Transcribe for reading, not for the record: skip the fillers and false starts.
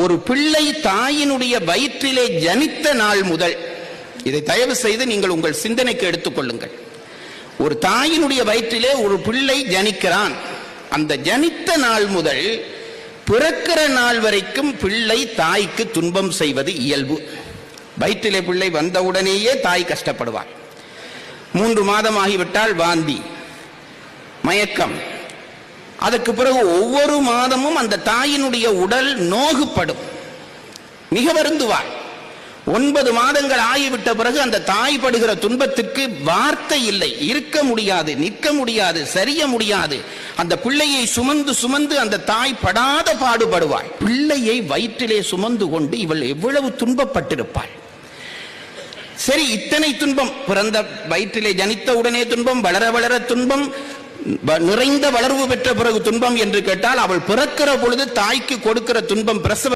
ஒரு பிள்ளை தாயினுடைய வயிற்றிலே ஜனித்த நாள் முதல், இதை தயவு செய்து நீங்கள் உங்கள் சிந்தனைக்கு எடுத்துக்கொள்ளுங்கள். ஒரு தாயினுடைய வயிற்றிலே ஒரு பிள்ளை ஜனிக்கிறான். அந்த ஜனித்த நாள் முதல் பிறக்கிற நாள் வரைக்கும் பிள்ளை தாய்க்கு துன்பம் செய்வது இயல்பு. வயிற்றிலே பிள்ளை வந்தவுடனேயே தாய் கஷ்டப்படுவார். 3 மாதம் ஆகிவிட்டால் வாந்தி, மயக்கம். அதற்கு பிறகு ஒவ்வொரு மாதமும் அந்த தாயினுடைய உடல் நோகுப்படும், மிக வருந்துவார். 9 மாதங்கள் ஆகிவிட்ட பிறகு அந்த தாய் படுகிற துன்பத்திற்கு வார்த்தை இல்லை. இருக்க முடியாது, நிற்க முடியாது, சரிய முடியாது. அந்த பிள்ளையை சுமந்து சுமந்து அந்த தாய் படாத பாடுபடுவாள். பிள்ளையை வயிற்றிலே சுமந்து கொண்டு இவள் எவ்வளவு துன்பப்பட்டிருப்பாள். சரி, இத்தனை துன்பம், பிறந்த வயிற்றிலே ஜனித்த உடனே துன்பம், வளர வளர துன்பம், நிறைந்த வளர்வு பெற்ற பிறகு துன்பம் என்று கேட்டால், அவள் பிறக்கிற பொழுது தாய்க்கு கொடுக்கிற துன்பம், பிரசவ